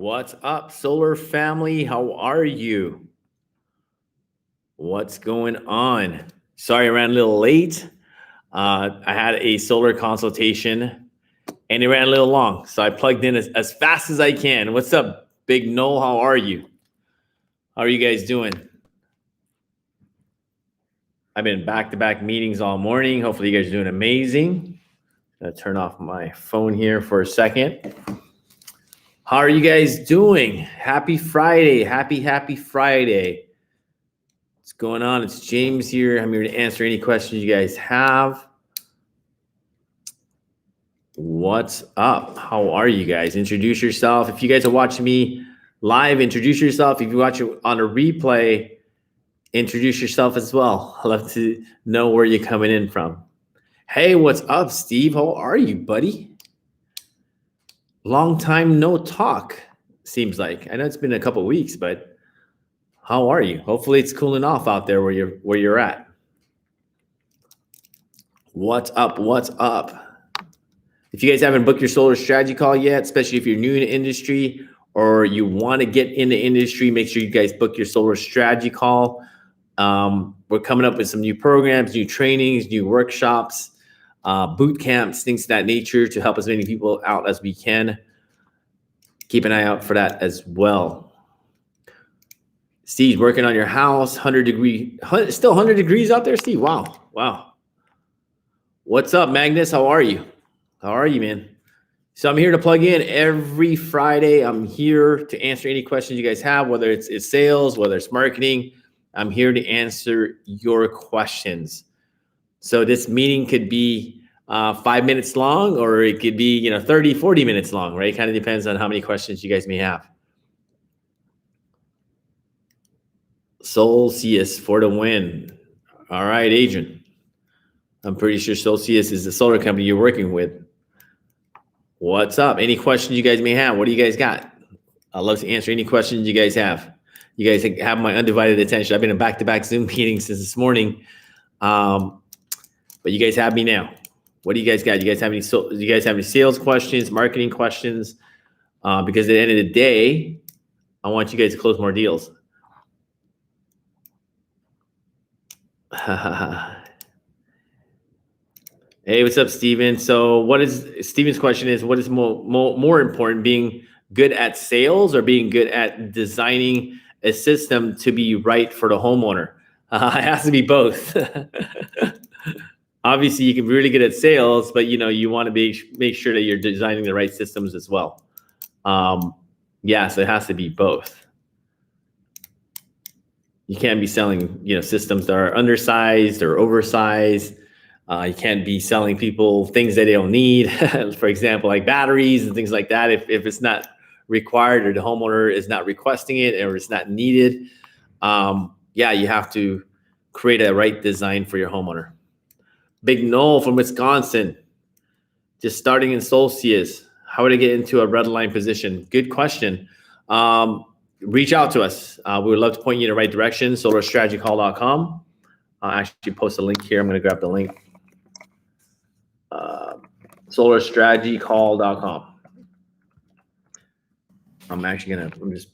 What's up, solar family? How are you? What's going on? Sorry, I ran a little late. I had a solar consultation and it ran a little long. So I plugged in as fast as I can. What's up, Big Noel? How are you? How are you guys doing? I've been back-to-back meetings all morning. Hopefully you guys are doing amazing. I'm gonna turn off my phone here for a second. How are you guys doing? Happy Friday. Happy Friday. What's going on? It's James here. I'm here to answer any questions you guys have. What's up? How are you guys? Introduce yourself. If you guys are watching me live, introduce yourself. If you watch it on a replay, introduce yourself as well. I'd love to know where you're coming in from. Hey, what's up, Steve? How are you, buddy? Long time no talk, seems like. I know it's been a couple weeks, but how are you? Hopefully it's cooling off out there where you're at. What's up? What's up? If you guys haven't booked your solar strategy call yet, especially if you're new in the industry or you want to get in the industry, make sure you guys book your solar strategy call. We're coming up with some new programs, new trainings, new workshops, boot camps, things of that nature to help as many people out as we can. Keep an eye out for that as well. Steve's working on your house, 100 degree, still 100 degrees out there, Steve? Wow. What's up, Magnus? How are you? How are you, man? So I'm here to plug in every Friday. I'm here to answer any questions you guys have, whether it's sales, whether it's marketing. I'm here to answer your questions. So this meeting could be 5 minutes long, or it could be 30, 40 minutes long, right? It kind of depends on how many questions you guys may have. Solcius for the win. All right, Adrian. I'm pretty sure Solcius is the solar company you're working with. What's up? Any questions you guys may have? What do you guys got? I'd love to answer any questions you guys have. You guys have my undivided attention. I've been in back-to-back Zoom meetings since this morning. But you guys have me now. What do you guys got? You guys have any sales questions, marketing questions? Because at the end of the day, I want you guys to close more deals. Hey, what's up, Steven? So Steven's question is, what is more important, being good at sales or being good at designing a system to be right for the homeowner? It has to be both. Obviously, you can be really good at sales, but you want to make sure that you're designing the right systems as well. So it has to be both. You can't be selling systems that are undersized or oversized. You can't be selling people things that they don't need. For example, like batteries and things like that. If it's not required or the homeowner is not requesting it or it's not needed, you have to create a right design for your homeowner. Big Noel from Wisconsin, just starting in Solcius. How would I get into a red line position? Good question. Reach out to us. We would love to point you in the right direction. solarstrategycall.com. I'll actually post a link here. I'm going to grab the link. solarstrategycall.com. I'm just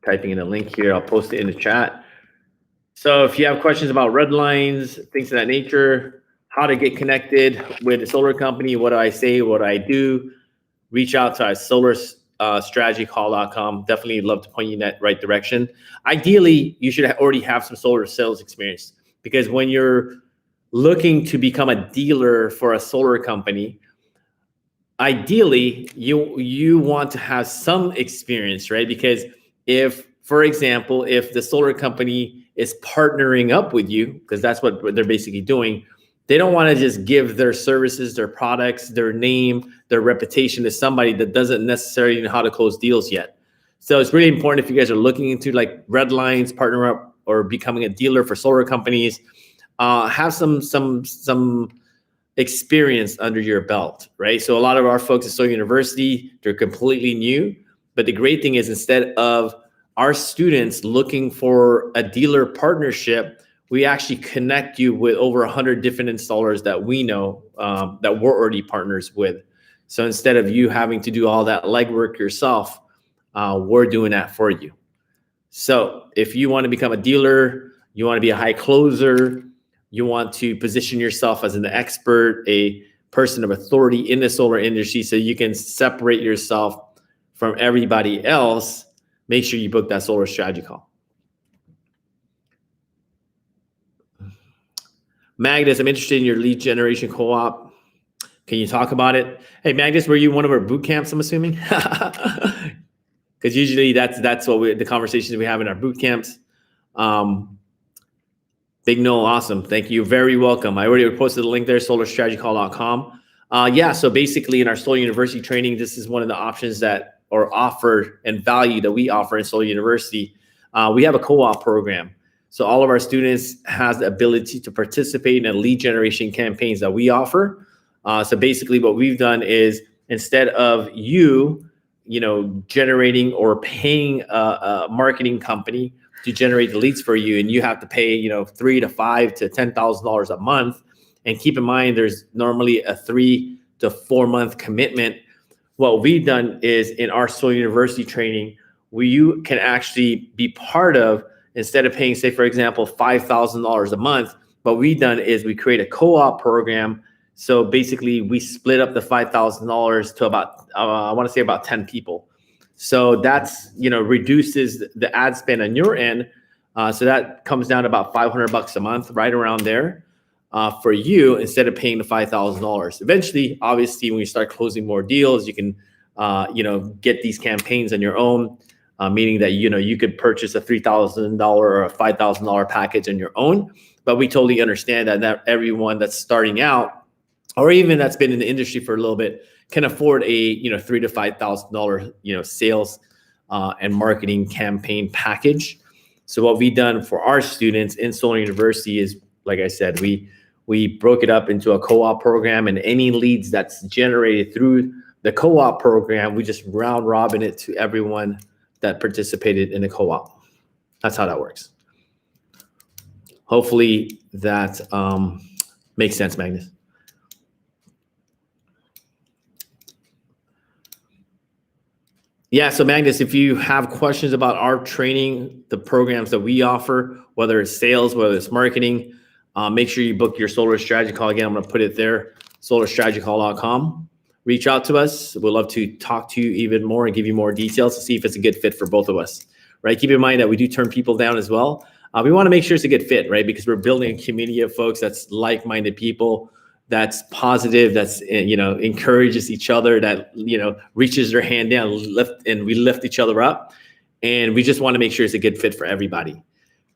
typing in a link here. I'll post it in the chat. So if you have questions about red lines, things of that nature, how to get connected with a solar company, what do I say, what do I do, reach out to us, solarstrategycall.com. Definitely love to point you in that right direction. Ideally, you should already have some solar sales experience, because when you're looking to become a dealer for a solar company, ideally you want to have some experience, right? Because if, for example, if the solar company is partnering up with you, because that's what they're basically doing, they don't want to just give their services, their products, their name, their reputation to somebody that doesn't necessarily know how to close deals yet. So it's really important, if you guys are looking into like red lines, partner up, or becoming a dealer for solar companies, have some experience under your belt, right? So a lot of our folks at Solar University, they're completely new. But the great thing is, instead of our students looking for a dealer partnership, we actually connect you with over 100 different installers that we know that we're already partners with. So instead of you having to do all that legwork yourself, we're doing that for you. So if you want to become a dealer, you want to be a high closer, you want to position yourself as an expert, a person of authority in the solar industry so you can separate yourself from everybody else, make sure you book that solar strategy call. Magnus, I'm interested in your lead generation co-op. Can you talk about it? Hey, Magnus, were you one of our boot camps, I'm assuming? Because usually that's what the conversations we have in our boot camps. Big Noel, awesome. Thank you. Very welcome. I already posted the link there, solarstrategycall.com. So basically in our Solar University training, this is one of the options that or offer and value that we offer in Solar University. We have a co-op program. So all of our students has the ability to participate in the lead generation campaigns that we offer. So basically what we've done is instead of you generating or paying a marketing company to generate the leads for you, and you have to pay, $3,000 to $5,000 to $10,000 a month. And keep in mind, there's normally a 3 to 4 month commitment. What we've done is in our Solar University training, you can actually be part of, instead of paying, say, for example, $5,000 a month, what we've done is we create a co-op program. So basically we split up the $5,000 to about, I want to say about 10 people. So that's, reduces the ad spend on your end. So that comes down to about $500 a month, right around there for you, instead of paying the $5,000. Eventually, obviously, when you start closing more deals, you can, get these campaigns on your own, meaning that, you could purchase a $3,000 or a $5,000 package on your own. But we totally understand that not everyone that's starting out, or even that's been in the industry for a little bit, can afford a $3,000 to $5,000 sales and marketing campaign package. So what we've done for our students in Solar University is, like I said, we broke it up into a co-op program, and any leads that's generated through the co-op program, we just round robin it to everyone that participated in the co-op. That's how that works. Hopefully that makes sense, Magnus. Yeah, so Magnus, if you have questions about our training, the programs that we offer, whether it's sales, whether it's marketing, make sure you book your solar strategy call. Again, I'm going to put it there, solarstrategycall.com. Reach out to us. We'd love to talk to you even more and give you more details to see if it's a good fit for both of us, right? Keep in mind that we do turn people down as well. We want to make sure it's a good fit, right? Because we're building a community of folks that's like-minded people, that's positive, that's, encourages each other, that, reaches their hand down, and we lift each other up. And we just want to make sure it's a good fit for everybody,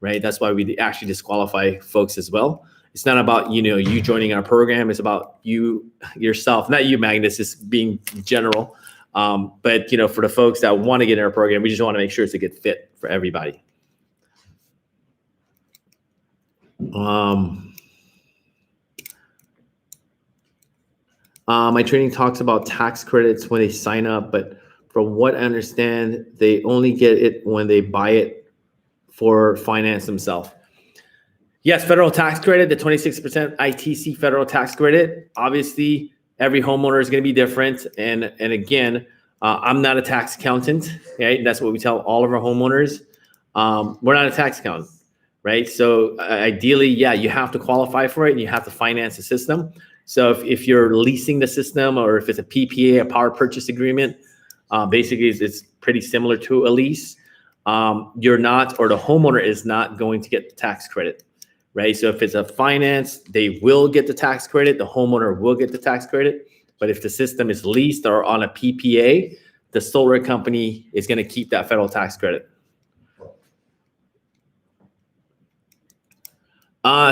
right? That's why we actually disqualify folks as well. It's not about, you joining our program. It's about you yourself, not you, Magnus, it's being general. But, for the folks that want to get in our program, we just want to make sure it's a good fit for everybody. My training talks about tax credits when they sign up, but from what I understand, they only get it when they buy it for finance themselves. Yes, federal tax credit, the 26% ITC federal tax credit. Obviously, every homeowner is going to be different. And again, I'm not a tax accountant, right? That's what we tell all of our homeowners. We're not a tax accountant, right? So ideally, yeah, you have to qualify for it and you have to finance the system. So if you're leasing the system, or if it's a PPA, a power purchase agreement, basically it's pretty similar to a lease. You're not, or the homeowner is not going to get the tax credit, right? So if it's a finance, they will get the tax credit. The homeowner will get the tax credit. But if the system is leased or on a PPA, the solar company is going to keep that federal tax credit.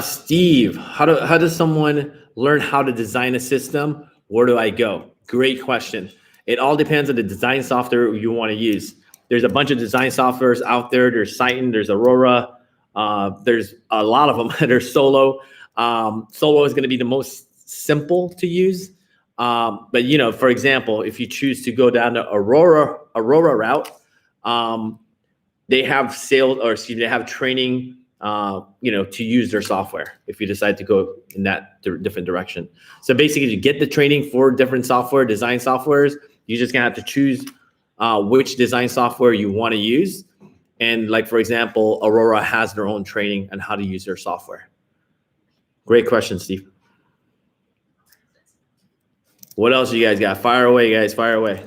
Steve, how does someone learn how to design a system? Where do I go? Great question. It all depends on the design software you want to use. There's a bunch of design softwares out there. There's Cyton, there's Aurora. There's a lot of them. There's Solo. Solo is going to be the most simple to use. But for example, if you choose to go down the Aurora route, they have they have training, to use their software if you decide to go in that different direction. So basically, you get the training for different software, design softwares. You're just gonna have to choose which design software you want to use. And like, for example, Aurora has their own training on how to use their software. Great question, Steve. What else you guys got? Fire away, guys, fire away.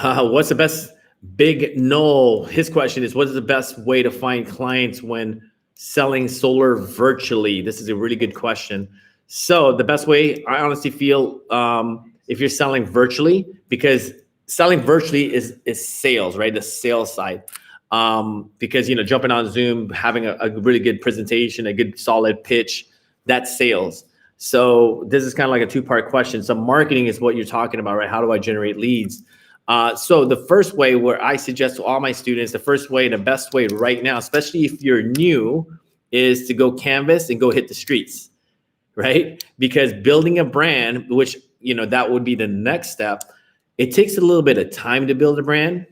What's the best? Big No, his question is, what is the best way to find clients when selling solar virtually? This is a really good question. So the best way, I honestly feel, if you're selling virtually, because selling virtually is sales, right? The sales side. Because, jumping on Zoom, having a really good presentation, a good solid pitch, that's sales. So this is kind of like a two-part question. So marketing is what you're talking about, right? How do I generate leads? So the first way, where I suggest to all my students, the first way and the best way right now, especially if you're new, is to go canvas and go hit the streets, right? Because building a brand, which, that would be the next step, it takes a little bit of time to build a brand.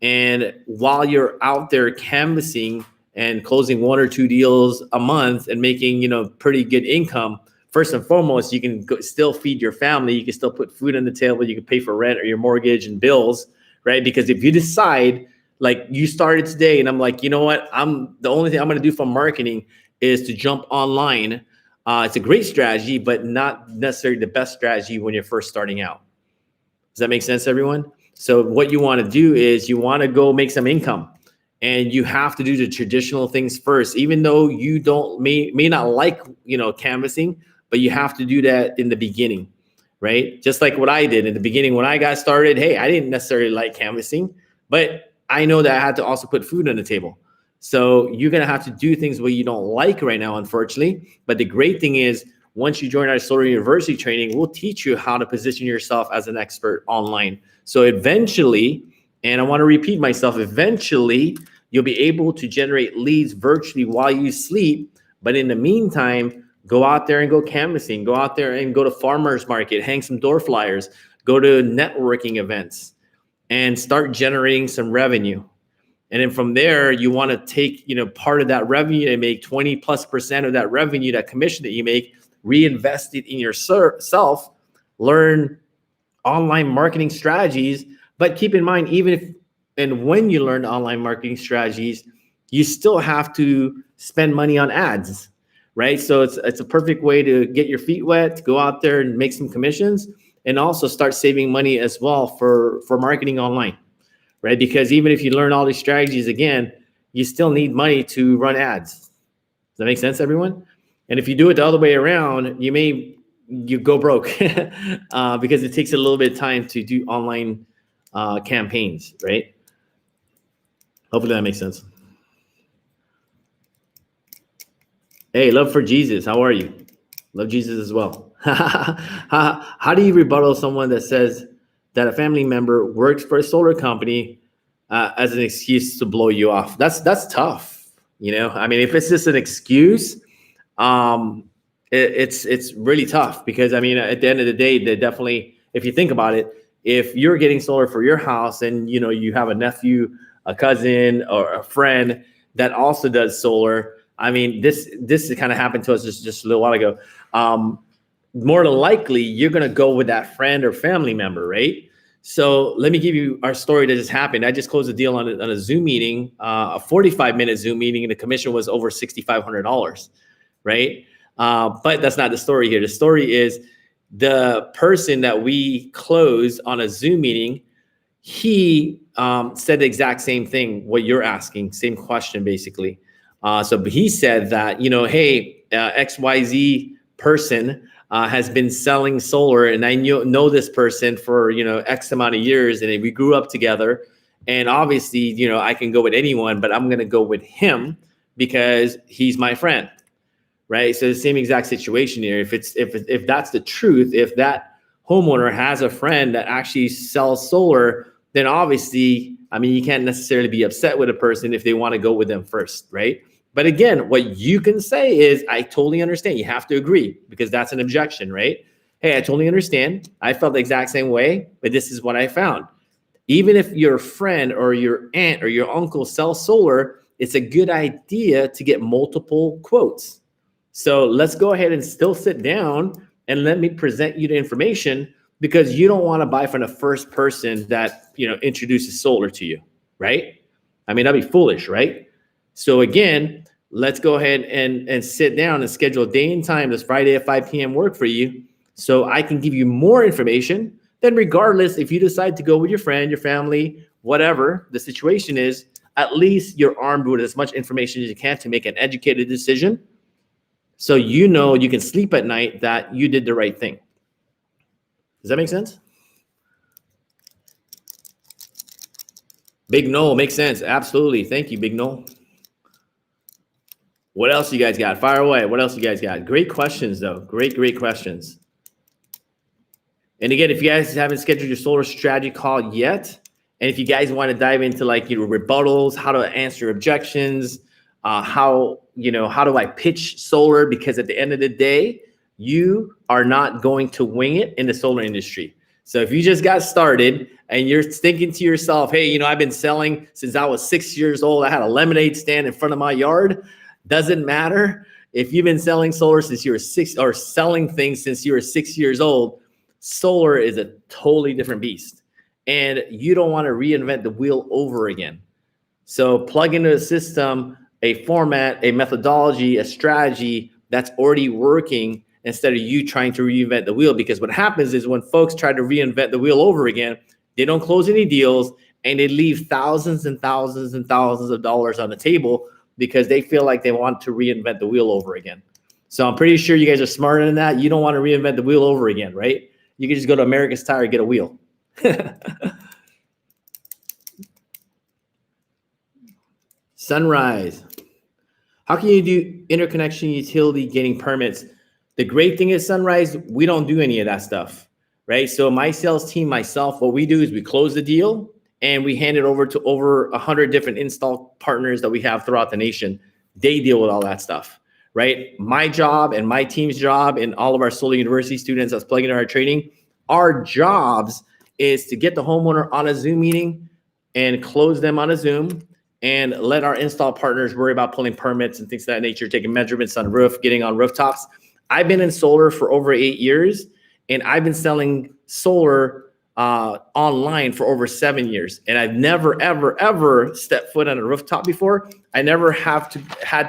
And while you're out there canvassing and closing 1 or 2 deals a month and making, pretty good income, first and foremost, you can still feed your family. You can still put food on the table. You can pay for rent or your mortgage and bills, right? Because if you decide, like you started today, and I'm like, you know what? The only thing I'm going to do for marketing is to jump online. It's a great strategy, but not necessarily the best strategy when you're first starting out. Does that make sense, everyone? So what you want to do is you want to go make some income. And you have to do the traditional things first, even though you may not like, canvassing, but you have to do that in the beginning, right? Just like what I did in the beginning when I got started. Hey, I didn't necessarily like canvassing, but I know that I had to also put food on the table. So you're going to have to do things where you don't like right now, unfortunately. But the great thing is, once you join our Solar University training, we'll teach you how to position yourself as an expert online. So eventually, and I want to repeat myself, eventually you'll be able to generate leads virtually while you sleep. But in the meantime, go out there and go canvassing, go out there and go to farmers market, hang some door flyers, go to networking events, and start generating some revenue. And then from there, you want to take, part of that revenue and make 20+% of that revenue, that commission that you make, reinvest it in yourself, learn online marketing strategies. But keep in mind, even if and when you learn online marketing strategies, you still have to spend money on ads, right? So it's a perfect way to get your feet wet, to go out there and make some commissions, and also start saving money as well for marketing online, right? Because even if you learn all these strategies again, you still need money to run ads. Does that make sense, everyone? And if you do it the other way around, you go broke because it takes a little bit of time to do online campaigns, right? Hopefully that makes sense. Hey, love for Jesus. How are you? Love Jesus as well. How do you rebuttal someone that says that a family member works for a solar company as an excuse to blow you off? That's tough. I mean, if it's just an excuse, it's really tough because, I mean, at the end of the day, they definitely, if you think about it, if you're getting solar for your house and, you have a nephew, a cousin, or a friend that also does solar, I mean, this kind of happened to us just a little while ago. More than likely, you're going to go with that friend or family member, right? So let me give you our story that just happened. I just closed a deal on a Zoom meeting, a 45-minute Zoom meeting, and the commission was over $6,500, right? But that's not the story here. The story is the person that we closed on a Zoom meeting, he said the exact same thing, what you're asking, same question, basically. So he said that, hey, XYZ person has been selling solar, and I know this person for, X amount of years, and we grew up together. And obviously, I can go with anyone, but I'm going to go with him because he's my friend, right? So the same exact situation here. If that's the truth, if that homeowner has a friend that actually sells solar, then obviously, I mean, you can't necessarily be upset with a person if they want to go with them first, right? But again, what you can say is, I totally understand. You have to agree because that's an objection, right? Hey, I totally understand. I felt the exact same way, but this is what I found. Even if your friend or your aunt or your uncle sells solar, it's a good idea to get multiple quotes. So let's go ahead and still sit down and let me present you the information because you don't want to buy from the first person that, introduces solar to you, right? I mean, that'd be foolish, right? So again, let's go ahead and sit down and schedule a day and time. This Friday at 5 p.m. work for you, so I can give you more information. Then regardless, if you decide to go with your friend, your family, whatever the situation is, at least you're armed with as much information as you can to make an educated decision. So you can sleep at night that you did the right thing. Does that make sense? Big Noel, makes sense. Absolutely. Thank you, Big Noel. What else you guys got? Fire away. What else you guys got? Great questions, though. Great questions. And again, if you guys haven't scheduled your solar strategy call yet, and if you guys want to dive into rebuttals, how to answer objections, how do I pitch solar? Because at the end of the day, you are not going to wing it in the solar industry. So if you just got started and you're thinking to yourself, hey, I've been selling since I was 6 years old. I had a lemonade stand in front of my yard. Doesn't matter if you've been selling solar since you were 6 or selling things since you were 6 years old. Solar is a totally different beast, and you don't want to reinvent the wheel over again. So plug into a system, a format, a methodology, a strategy that's already working instead of you trying to reinvent the wheel. Because what happens is when folks try to reinvent the wheel over again, they don't close any deals and they leave thousands and thousands and thousands of dollars on the table because they feel like they want to reinvent the wheel over again. So I'm pretty sure you guys are smarter than that. You don't want to reinvent the wheel over again, right? You can just go to America's Tire and get a wheel. Sunrise. How can you do interconnection utility getting permits? The great thing is, Sunrise, we don't do any of that stuff, right? So my sales team, myself, what we do is we close the deal and we hand it over to over 100 different install partners that we have throughout the nation. They deal with all that stuff, right? My job and my team's job and all of our Solar University students that's plugging in our training, our jobs is to get the homeowner on a Zoom meeting and close them on a Zoom and let our install partners worry about pulling permits and things of that nature, taking measurements on roof, getting on rooftops. I've been in solar for over 8 years, and I've been selling solar online for over 7 years. And I've never, ever, ever stepped foot on a rooftop before. I never had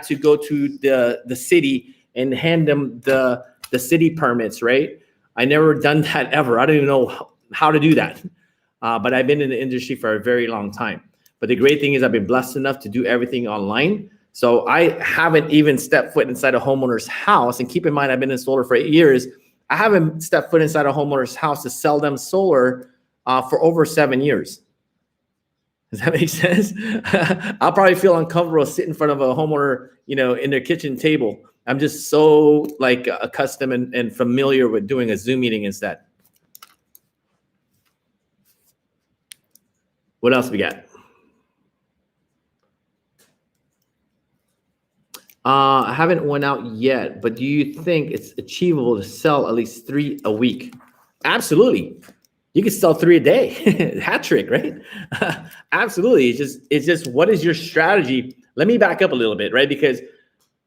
to go to the city and hand them the city permits, right? I never done that ever. I don't even know how to do that. But I've been in the industry for a very long time. But the great thing is I've been blessed enough to do everything online. So I haven't even stepped foot inside a homeowner's house. And keep in mind, I've been in solar for 8 years. I haven't stepped foot inside a homeowner's house to sell them solar for over 7 years. Does that make sense? I'll probably feel uncomfortable sitting in front of a homeowner, in their kitchen table. I'm just so accustomed and familiar with doing a Zoom meeting instead. What else we got? I haven't went out yet, but do you think it's achievable to sell at least 3 a week? Absolutely. You can sell 3 a day. Hat trick, right? Absolutely. It's just what is your strategy? Let me back up a little bit, right? Because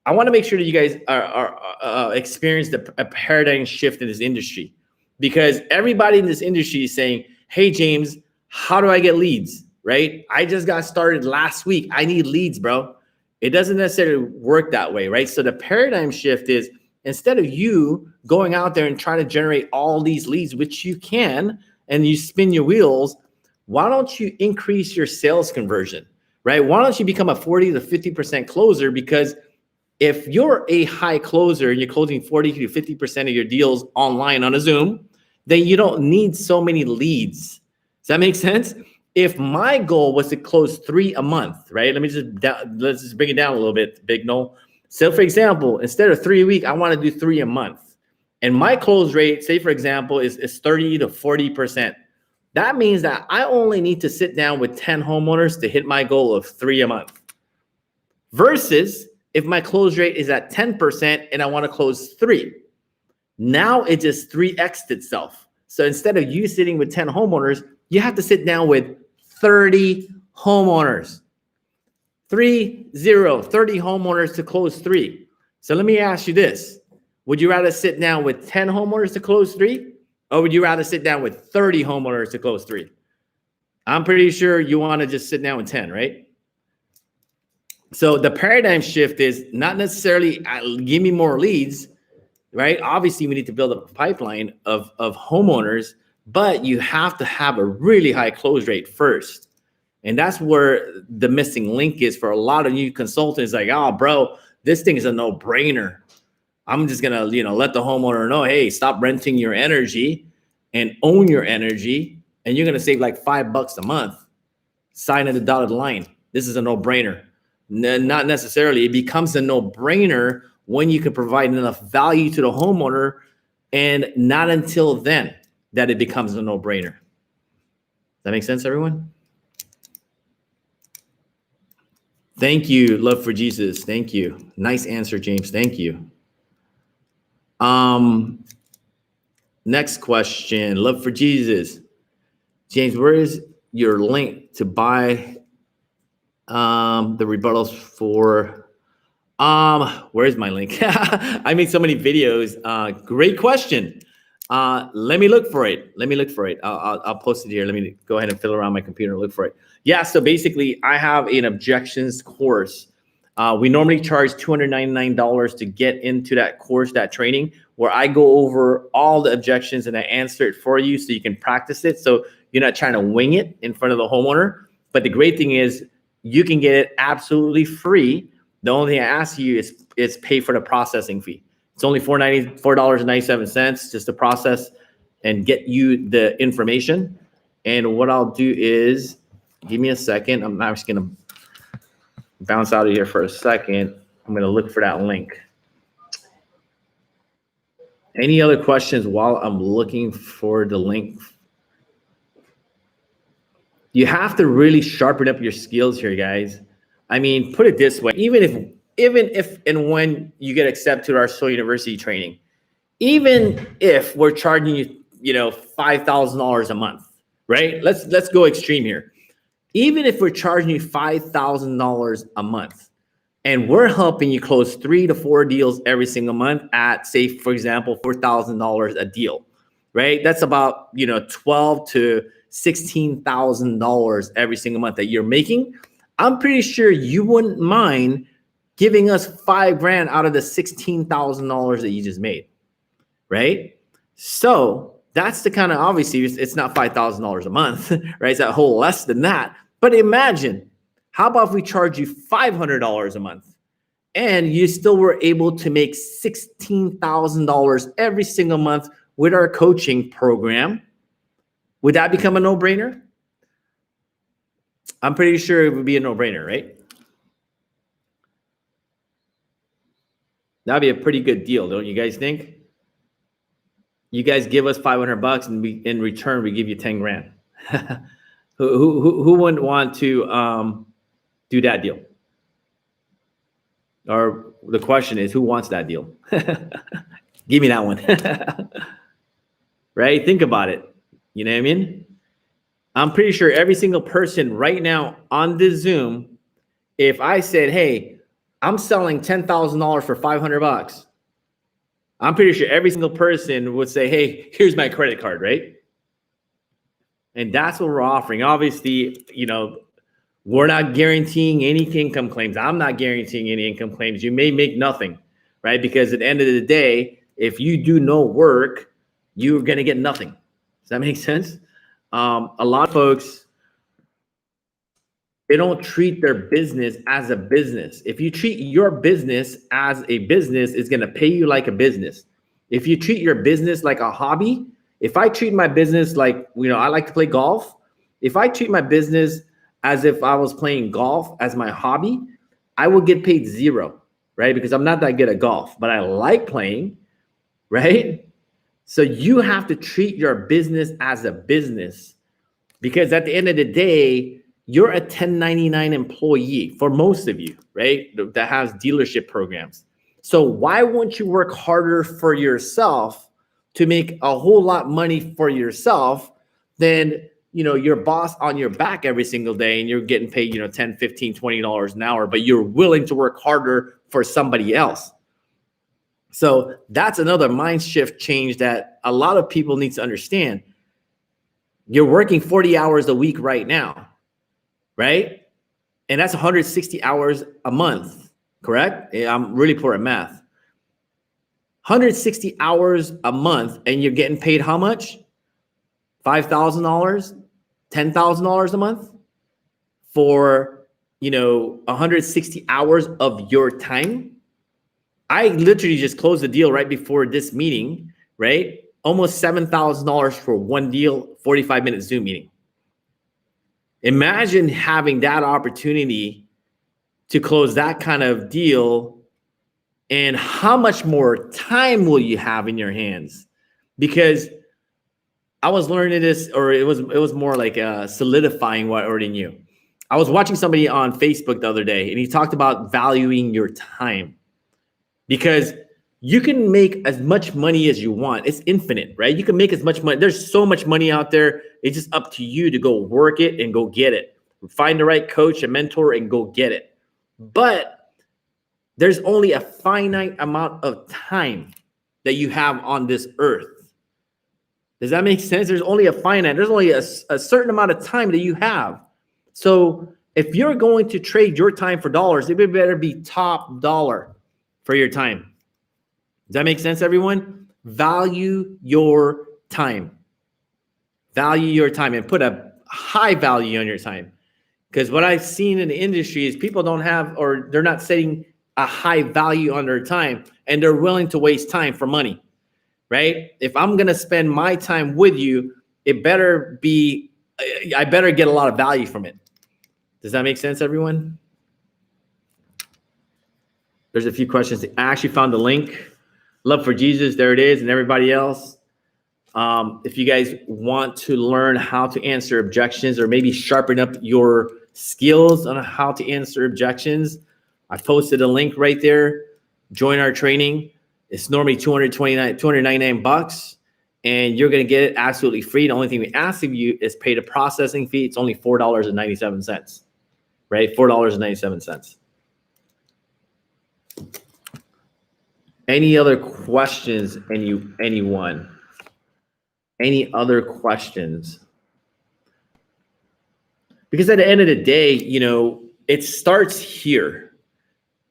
I want to make sure that you guys are experience a paradigm shift in this industry, because everybody in this industry is saying, hey, James, how do I get leads, right? I just got started last week. I need leads, bro. It doesn't necessarily work that way, right? So the paradigm shift is, instead of you going out there and trying to generate all these leads, which you can, and you spin your wheels, why don't you increase your sales conversion, right? Why don't you become a 40 to 50% closer? Because if you're a high closer and you're closing 40 to 50% of your deals online on a Zoom, then you don't need so many leads. Does that make sense? If my goal was to close 3 a month, right? Let's just bring it down a little bit, Big Noel. So for example, instead of 3 a week, I want to do 3 a month. And my close rate, say for example, is 30 to 40%. That means that I only need to sit down with 10 homeowners to hit my goal of 3 a month. Versus if my close rate is at 10% and I want to close 3. Now it just 3x'd itself. So instead of you sitting with 10 homeowners, you have to sit down with 30 homeowners. 30 homeowners to close 3. So let me ask you this. Would you rather sit down with 10 homeowners to close 3 Or would you rather sit down with 30 homeowners to close 3? I'm pretty sure you want to just sit down with 10, right? So the paradigm shift is not necessarily give me more leads, right? Obviously, we need to build up a pipeline of homeowners, but you have to have a really high close rate first. And that's where the missing link is for a lot of new consultants. Like, oh, bro, this thing is a no-brainer. I'm just going to, let the homeowner know, hey, stop renting your energy and own your energy. And you're going to save like $5 a month. Sign at the dotted line. This is a no-brainer. Not necessarily. It becomes a no-brainer when you can provide enough value to the homeowner, and not until then that it becomes a no-brainer. That makes sense, everyone? Thank you, Love for Jesus. Thank you. Nice answer, James. Thank you. Next question, Love for Jesus. James, where is your link to buy the rebuttals for? Where's my link? I made so many videos. Great question. Let me look for it. I'll post it here. Let me go ahead and fiddle around my computer and look for it. Yeah, so basically I have an objections course. We normally charge $299 to get into that course, that training, where I go over all the objections and I answer it for you so you can practice it. So you're not trying to wing it in front of the homeowner. But the great thing is you can get it absolutely free. The only thing I ask you is pay for the processing fee. It's only $4.97 just to process and get you the information. And what I'll do is, give me a second. I'm just going to bounce out of here for a second. I'm going to look for that link. Any other questions while I'm looking for the link? You have to really sharpen up your skills here, guys. I mean, put it this way, even if and when you get accepted to our Soul University training, even if we're charging you, $5,000 a month, right? Let's go extreme here. Even if we're charging you $5,000 a month and we're helping you close 3 to 4 deals every single month at, say, for example, $4,000 a deal, right? That's about, $12,000 to $16,000 every single month that you're making. I'm pretty sure you wouldn't mind giving us $5,000 out of the $16,000 that you just made, right? So that's the kind of, obviously it's not $5,000 a month, right? It's a whole less than that. But imagine, how about if we charge you $500 a month and you still were able to make $16,000 every single month with our coaching program? Would that become a no-brainer? I'm pretty sure it would be a no-brainer, right? That'd be a pretty good deal, don't you guys think? You guys give us $500 and in return we give you $10,000. Who wouldn't want to do that deal? Or the question is, who wants that deal? Give me that one. Right? Think about it. You know what I mean? I'm pretty sure every single person right now on this Zoom, if I said, hey, I'm selling $10,000 for $500, I'm pretty sure every single person would say, hey, here's my credit card, right? And that's what we're offering. Obviously, we're not guaranteeing any income claims. I'm not guaranteeing any income claims. You may make nothing, right? Because at the end of the day, if you do no work, you're going to get nothing. Does that make sense? A lot of folks, they don't treat their business as a business. If you treat your business as a business, it's going to pay you like a business. If you treat your business like a hobby, if I treat my business like, I like to play golf. If I treat my business as if I was playing golf as my hobby, I will get paid $0, right? Because I'm not that good at golf, but I like playing, right? So you have to treat your business as a business, because at the end of the day, you're a 1099 employee for most of you, right? That has dealership programs. So why won't you work harder for yourself to make a whole lot money for yourself than, your boss on your back every single day and you're getting paid, $10, $15, $20 an hour, but you're willing to work harder for somebody else? So that's another mind shift change that a lot of people need to understand. You're working 40 hours a week right now, right? And that's 160 hours a month, correct? I'm really poor at math. 160 hours a month, and you're getting paid how much? $5,000, $10,000 a month for, 160 hours of your time. I literally just closed the deal right before this meeting, right? Almost $7,000 for one deal, 45-minute Zoom meeting. Imagine having that opportunity to close that kind of deal, and how much more time will you have in your hands? Because I was learning this, or it was more like solidifying what I already knew. I was watching somebody on Facebook the other day, and he talked about valuing your time, because you can make as much money as you want. It's infinite, right? You can make as much money. There's so much money out there. It's just up to you to go work it and go get it. Find the right coach, a mentor, and go get it. But there's only a finite amount of time that you have on this earth. Does that make sense? There's only a certain amount of time that you have. So if you're going to trade your time for dollars, it better be top dollar for your time. Does that make sense, everyone? Value your time. Value your time and put a high value on your time. Because what I've seen in the industry is people don't have, or they're not setting a high value on their time, and they're willing to waste time for money, right? If I'm going to spend my time with you, it better be, I better get a lot of value from it. Does that make sense, everyone? There's a few questions. I actually found the link. Love for Jesus, there it is, and everybody else. If you guys want to learn how to answer objections, or maybe sharpen up your skills on how to answer objections, I posted a link right there. Join our training. It's normally $299, and you're going to get it absolutely free. The only thing we ask of you is pay the processing fee. It's only $4.97, right? $4.97. Any other questions? Anyone? Any other questions? Because at the end of the day, it starts here,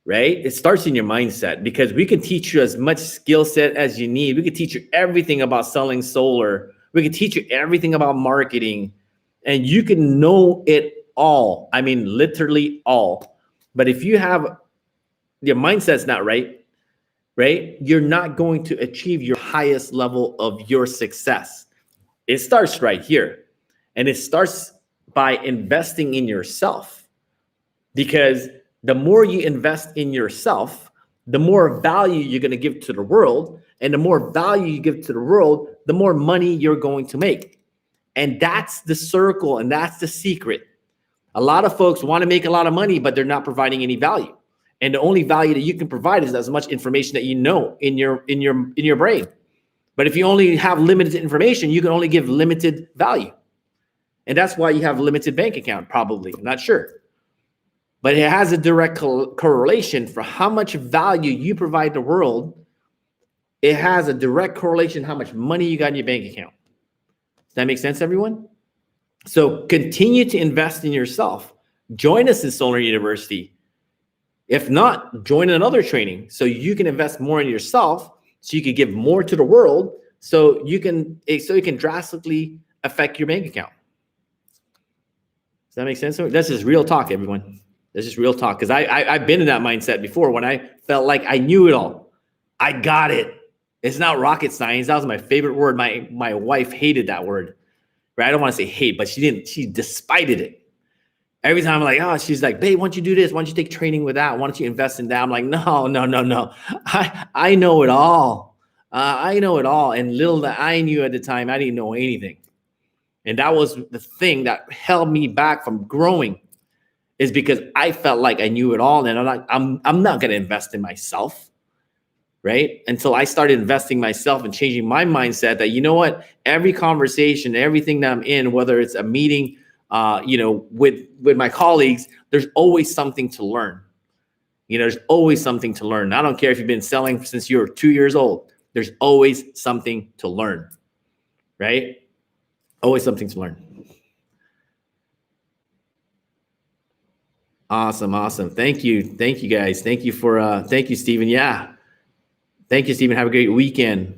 right? It starts in your mindset, because we can teach you as much skill set as you need. We can teach you everything about selling solar. We can teach you everything about marketing, and you can know it all. I mean, literally all. But if you have your mindset's not right, you're not going to achieve your highest level of your success. It starts right here. And it starts by investing in yourself, because the more you invest in yourself, the more value you're going to give to the world. And the more value you give to the world, the more money you're going to make. And that's the circle, and that's the secret. A lot of folks want to make a lot of money, but they're not providing any value. And the only value that you can provide is as much information that you know in your brain. But if you only have limited information, you can only give limited value. And that's why you have a limited bank account, probably. I'm not sure. But it has a direct correlation for how much value you provide the world. It has a direct correlation how much money you got in your bank account. Does that make sense, everyone? So continue to invest in yourself. Join us in Solar University. If not, join another training so you can invest more in yourself, so you can give more to the world, so it can drastically affect your bank account. Does that make sense? This is real talk, everyone. This is real talk, because I've been in that mindset before, when I felt like I knew it all. I got it. It's not rocket science. That was my favorite word. My wife hated that word. Right? I don't want to say hate, but she despised it. Every time I'm like, she's like, babe, why don't you do this? Why don't you take training with that? Why don't you invest in that? I'm like, no. I know it all. I know it all. And little that I knew at the time, I didn't know anything. And that was the thing that held me back from growing, is because I felt like I knew it all. And I'm not going to invest in myself, right? Until I started investing myself and changing my mindset that, you know what, every conversation, everything that I'm in, whether it's a meeting, with my colleagues, there's always something to learn. There's always something to learn. I don't care if you've been selling since you were 2 years old. There's always something to learn, right? Always something to learn. Awesome. Thank you guys. Thank you, Stephen. Yeah. Thank you, Stephen. Have a great weekend.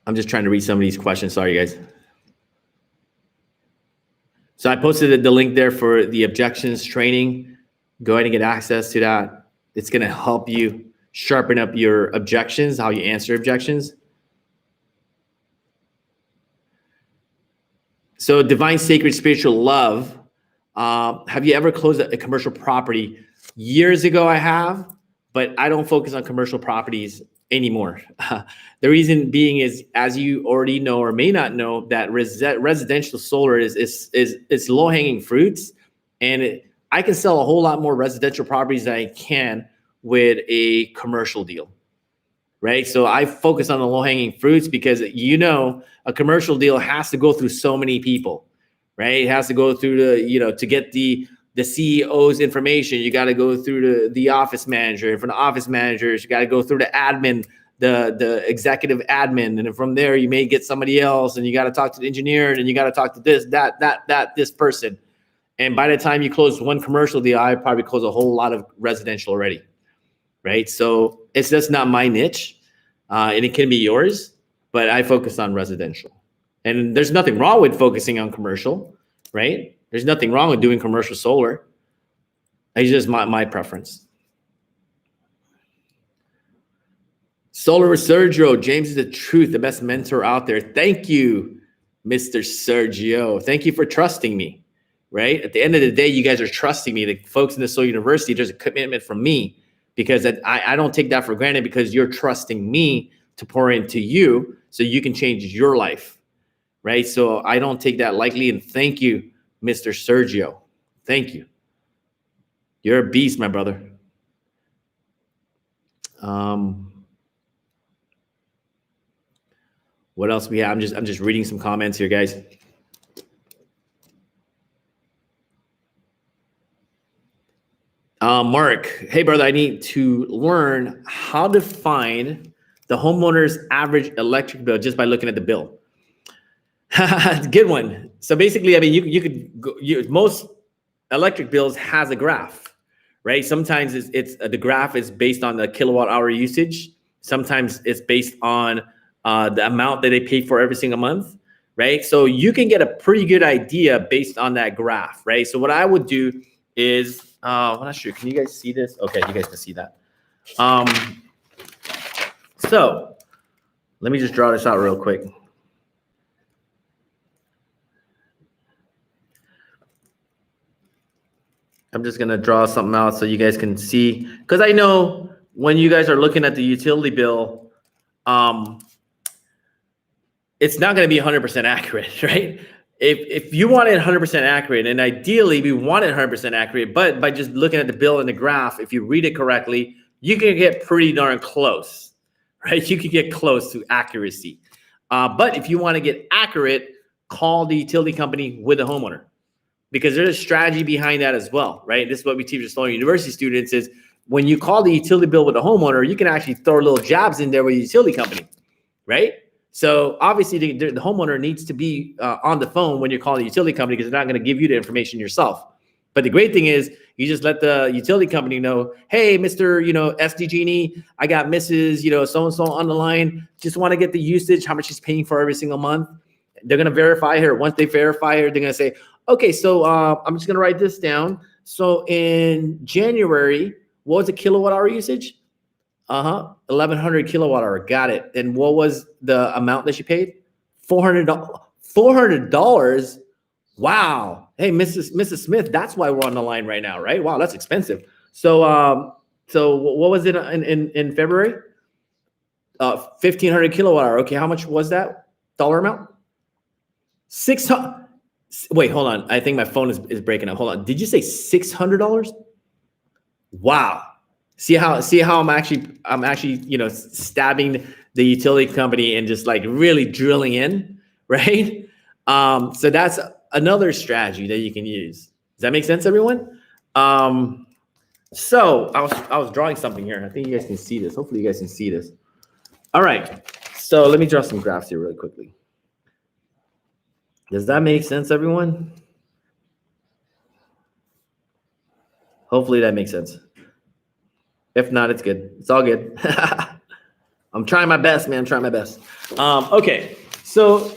I'm just trying to read some of these questions. Sorry, guys. So I posted the link there for the objections training. Go ahead and get access to that. It's going to help you sharpen up your objections, how you answer objections. So divine, sacred, spiritual love. Have you ever closed a commercial property? Years ago, I have, but I don't focus on commercial properties anymore. The reason being is, as you already know or may not know, that residential solar is low-hanging fruits, and I can sell a whole lot more residential properties than I can with a commercial deal, right? So I focus on the low-hanging fruits because a commercial deal has to go through so many people, right? It has to go through to get the CEO's information. You got to go through the office manager. And from the office managers, you got to go through the admin, the executive admin. And then from there, you may get somebody else, and you got to talk to the engineer, and you got to talk to this person. And by the time you close one commercial deal, I probably close a whole lot of residential already, right? So it's just not my niche, and it can be yours, but I focus on residential. And there's nothing wrong with focusing on commercial, right? There's nothing wrong with doing commercial solar. It's just my preference. Solar with Sergio. James is the truth, the best mentor out there. Thank you, Mr. Sergio. Thank you for trusting me, right? At the end of the day, you guys are trusting me. The folks in the Solar University, there's a commitment from me, because I don't take that for granted, because you're trusting me to pour into you so you can change your life, right? So I don't take that lightly, and thank you, Mr. Sergio. Thank you. You're a beast, my brother. What else we have? I'm just reading some comments here, guys. Mark, hey brother, I need to learn how to find the homeowner's average electric bill just by looking at the bill. Good one. So basically, I mean, you could go, most electric bills has a graph, right? Sometimes the graph is based on the kilowatt hour usage. Sometimes it's based on the amount that they pay for every single month, right? So you can get a pretty good idea based on that graph, right? So what I would do is, I'm not sure, can you guys see this? Okay, you guys can see that. So let me just draw this out real quick. I'm just going to draw something out so you guys can see, because I know when you guys are looking at the utility bill, it's not going to be 100% accurate, right? If you want it 100% accurate, and ideally we want it 100% accurate, but by just looking at the bill and the graph, if you read it correctly, you can get pretty darn close, right? You can get close to accuracy. But if you want to get accurate, call the utility company with the homeowner, because there's a strategy behind that as well, right? This is what we teach the Solar University students is when you call the utility bill with the homeowner, you can actually throw little jabs in there with the utility company, right? So obviously the homeowner needs to be on the phone when you're calling the utility company, because they're not going to give you the information yourself. But the great thing is you just let the utility company know, hey, Mr. SDG&E, I got Mrs. So-and-so on the line. Just want to get the usage, how much she's paying for every single month. They're going to verify her. Once they verify her, they're going to say, okay, so I'm just going to write this down. So in January, what was the kilowatt hour usage? 1,100 kilowatt hour. Got it. And what was the amount that she paid? $400. $400. Wow. Hey, Mrs. Smith, that's why we're on the line right now, right? Wow, that's expensive. So what was it in February? 1,500 kilowatt hour. Okay, how much was that dollar amount? 600. Wait, hold on. I think my phone is breaking up. Hold on. Did you say $600? Wow. See how I'm actually stabbing the utility company and just like really drilling in, right? So that's another strategy that you can use, Does that make sense, everyone? So I was drawing something here. I think you guys can see this. Hopefully you guys can see this. All right. So let me draw some graphs here really quickly. Does that make sense, everyone? Hopefully that makes sense. If not, it's good. It's all good. I'm trying my best, man. I'm trying my best. Okay. So,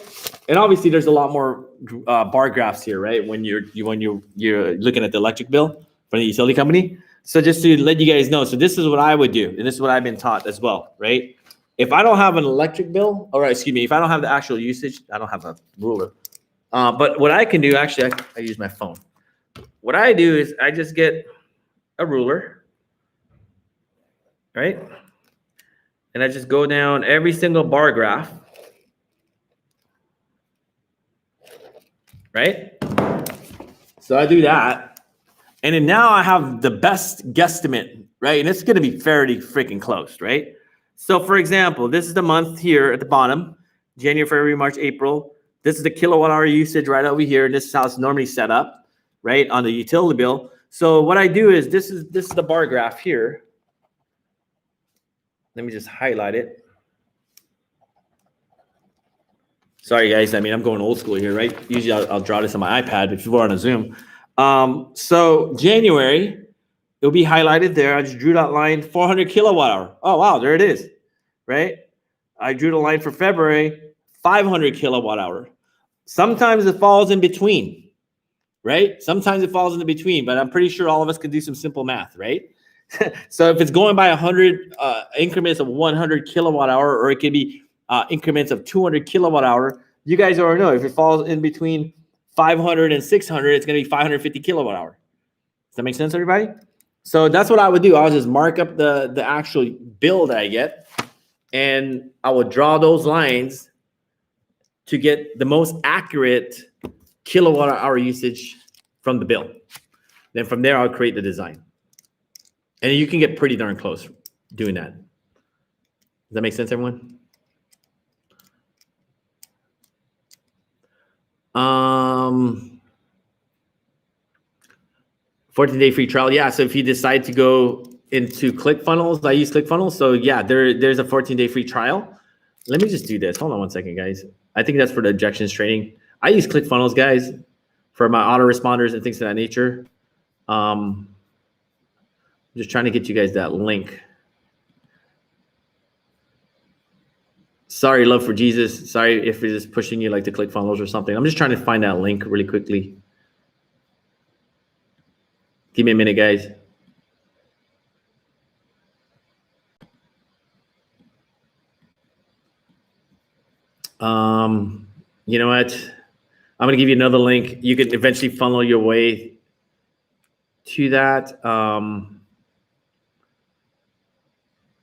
and obviously there's a lot more bar graphs here, right? When you're looking at the electric bill from the utility company. So just to let you guys know, so this is what I would do, and this is what I've been taught as well, right? If I don't have an electric bill, or excuse me, if I don't have the actual usage, I don't have a ruler. But what I can do, actually, I use my phone. What I do is I just get a ruler, right? And I just go down every single bar graph, right? So I do that. And then now I have the best guesstimate, right? And it's going to be fairly freaking close, right? So for example, this is the month here at the bottom, January, February, March, April. This is the kilowatt hour usage right over here. And this is how it's normally set up, right, on the utility bill. So what I do is this is the bar graph here. Let me just highlight it. Sorry, guys. I mean, I'm going old school here, right? Usually I'll draw this on my iPad, but if you're on a Zoom. So January, it'll be highlighted there. I just drew that line, 400 kilowatt hour. Oh, wow, there it is, right? I drew the line for February, 500 kilowatt hour. Sometimes it falls in between, right? Sometimes it falls in between, but I'm pretty sure all of us can do some simple math, right? So if it's going by 100 increments of 100 kilowatt hour, or it could be increments of 200 kilowatt hour, you guys already know if it falls in between 500 and 600, it's going to be 550 kilowatt hour. Does that make sense, everybody? So that's what I would do. I'll just mark up the actual bill that I get, and I will draw those lines to get the most accurate kilowatt hour usage from the bill. Then from there, I'll create the design. And you can get pretty darn close doing that. Does that make sense, everyone? 14-day free trial. Yeah, so if you decide to go into ClickFunnels, I use ClickFunnels. So yeah, there's a 14-day free trial. Let me just do this. Hold on one second, guys. I think that's for the objections training. I use ClickFunnels, guys, for my autoresponders and things of that nature. I'm just trying to get you guys that link. Sorry, love for Jesus. Sorry if it is pushing you like to ClickFunnels or something. I'm just trying to find that link really quickly. Give me a minute, guys. You know what? I'm going to give you another link. You can eventually funnel your way to that.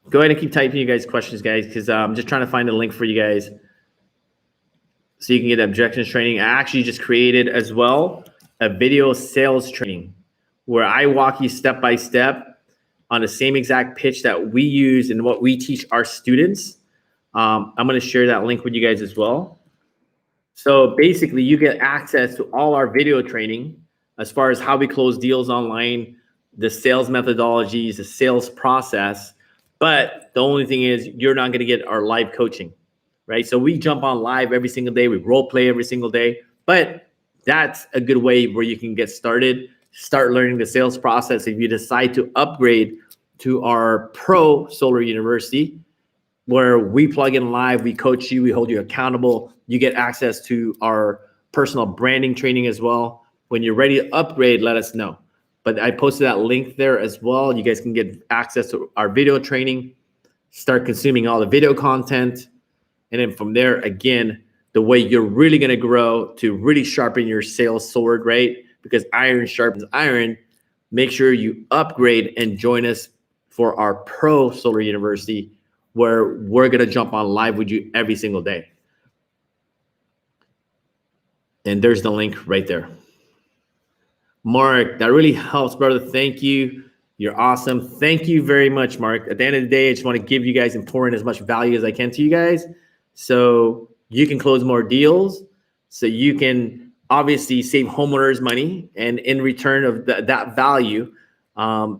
Go ahead and keep typing you guys questions, guys, because I'm just trying to find a link for you guys so you can get objections training. I actually just created as well a video sales training where I walk you step by step on the same exact pitch that we use and what we teach our students. I'm going to share that link with you guys as well. So basically, you get access to all our video training as far as how we close deals online, the sales methodologies, the sales process. But the only thing is you're not going to get our live coaching, right? So we jump on live every single day. We role play every single day. But that's a good way where you can get started, start learning the sales process. If you decide to upgrade to our Pro Solar University, where we plug in live, we coach you, we hold you accountable. You get access to our personal branding training as well. When you're ready to upgrade, let us know. But I posted that link there as well. You guys can get access to our video training, start consuming all the video content. And then from there, again, the way you're really going to grow to really sharpen your sales sword, right? Because iron sharpens iron. Make sure you upgrade and join us for our Pro Solar University, where we're going to jump on live with you every single day. And there's the link right there. Mark, that really helps, brother. Thank you. You're awesome. Thank you very much, Mark. At the end of the day, I just want to give you guys and pour in as much value as I can to you guys so you can close more deals, so you can obviously save homeowners money, and in return of that value,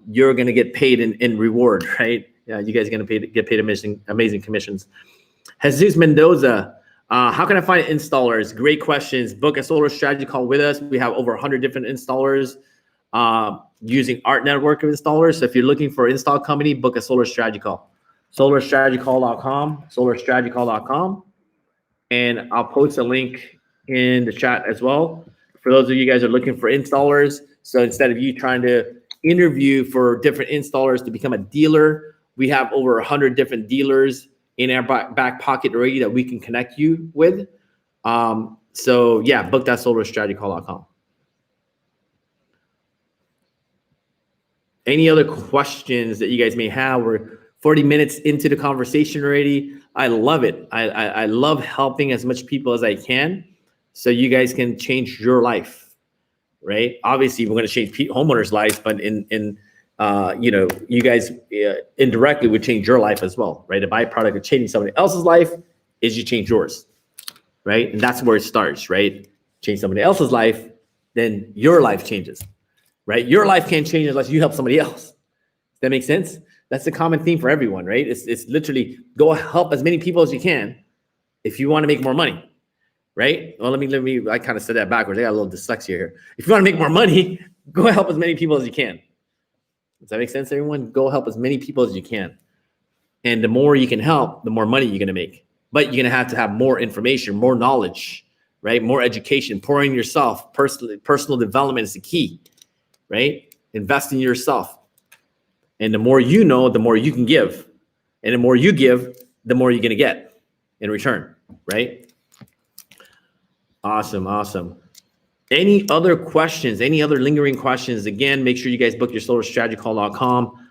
you're going to get paid in reward, right? Yeah, you guys are going to get paid amazing commissions. Jesus Mendoza, how can I find installers? Great questions. Book a solar strategy call with us. We have over 100 different installers using our network of installers. So if you're looking for an install company, book a solar strategy call. Solarstrategycall.com, solarstrategycall.com. And I'll post a link in the chat as well for those of you guys who are looking for installers. So instead of you trying to interview for different installers to become a dealer, we have over 100 different dealers in our back pocket already that we can connect you with. So yeah, book that solarstrategycall.com. Any other questions that you guys may have? We're 40 minutes into the conversation already. I love it. I love helping as much people as I can so you guys can change your life, right? Obviously, we're going to change homeowners' lives, but you guys indirectly would change your life as well, right? A byproduct of changing somebody else's life is you change yours, right? And that's where it starts, right? Change somebody else's life, then your life changes, right? Your life can't change unless you help somebody else. Does that make sense? That's the common theme for everyone, right? It's literally go help as many people as you can if you want to make more money, right? Well, let me. I kind of said that backwards. I got a little dyslexia here. If you want to make more money, go help as many people as you can. Does that make sense, everyone? Go help as many people as you can. And the more you can help, the more money you're going to make. But you're going to have more information, more knowledge, right? More education, pouring yourself. Personal development is the key, right? Invest in yourself. And the more you know, the more you can give. And the more you give, the more you're going to get in return, right? Awesome. Any other questions? Any other lingering questions? Again, make sure you guys book your solarstrategycall.com,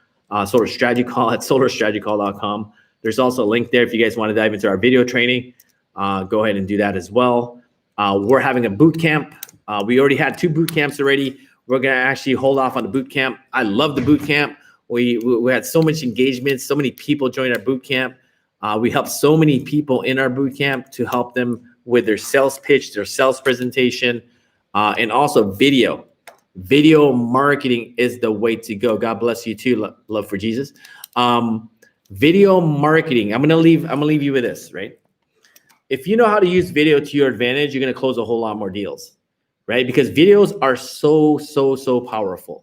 solar strategy call at solarstrategycall.com. There's also a link there if you guys want to dive into our video training. Go ahead and do that as well. We're having a boot camp. We already had 2 boot camps already. We're going to actually hold off on the boot camp. I love the boot camp. We had so much engagement, so many people joined our boot camp. We helped so many people in our boot camp to help them with their sales pitch, their sales presentation, and also video. Video marketing is the way to go. God bless you too. Love for Jesus. Video marketing. I'm gonna leave you with this, right? If you know how to use video to your advantage, you're gonna close a whole lot more deals, right? Because videos are so powerful.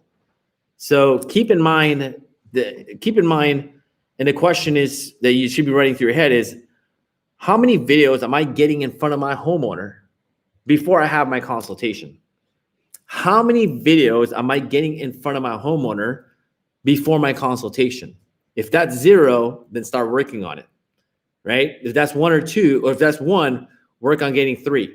So keep in mind, and the question is that you should be running through your head is, how many videos am I getting in front of my homeowner before I have my consultation? How many videos am I getting in front of my homeowner before my consultation? If that's 0, then start working on it, right? If that's 1 or 2, or if that's 1, work on getting 3.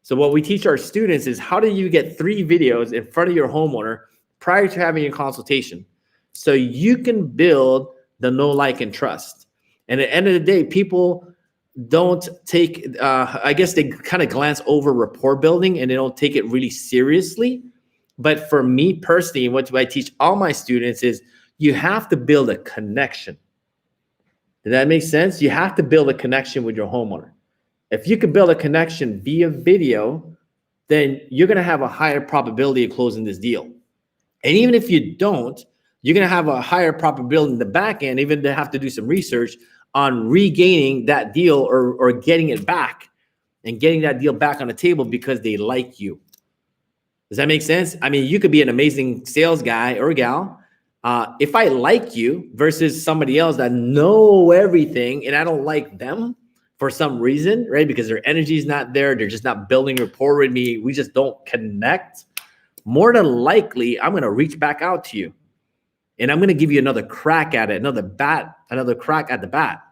So what we teach our students is, how do you get 3 videos in front of your homeowner prior to having a consultation, so you can build the know, like, and trust. And at the end of the day, people don't take, I guess they kind of glance over rapport building and they don't take it really seriously. But for me personally, what I teach all my students is you have to build a connection. Does that make sense? You have to build a connection with your homeowner. If you can build a connection via video, then you're going to have a higher probability of closing this deal. And even if you don't, you're going to have a higher probability in the back end, even to have to do some research on regaining that deal or getting it back and getting that deal back on the table because they like you. Does that make sense? I mean, you could be an amazing sales guy or gal. If I like you versus somebody else that know everything and I don't like them for some reason, right? Because their energy is not there. They're just not building rapport with me. We just don't connect. More than likely, I'm going to reach back out to you and I'm going to give you another crack at it, another crack at the bat.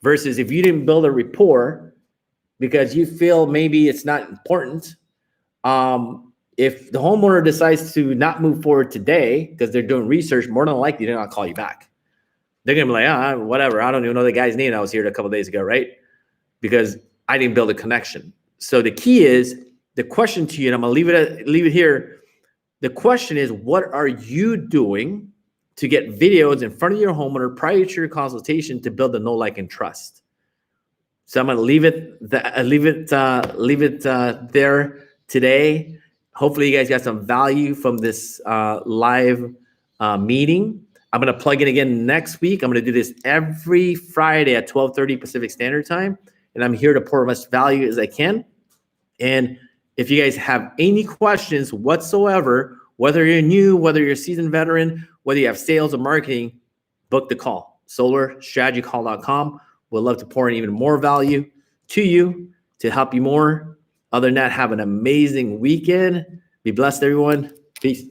Versus if you didn't build a rapport because you feel maybe it's not important. If the homeowner decides to not move forward today because they're doing research, more than likely they're not call you back. They're going to be like, whatever. I don't even know the guy's name. I was here a couple of days ago, right? Because I didn't build a connection. So the key is, the question to you, and I'm going to leave it here. The question is, what are you doing to get videos in front of your homeowner prior to your consultation to build the know, like, and trust? So I'm going to leave it there today. Hopefully you guys got some value from this live meeting. I'm going to plug in again next week. I'm going to do this every Friday at 12:30 Pacific Standard Time. And I'm here to pour as much value as I can. And if you guys have any questions whatsoever, whether you're new, whether you're a seasoned veteran, whether you have sales or marketing, book the call. SolarStrategyCall.com. We'd love to pour in even more value to you to help you more. Other than that, have an amazing weekend. Be blessed, everyone. Peace.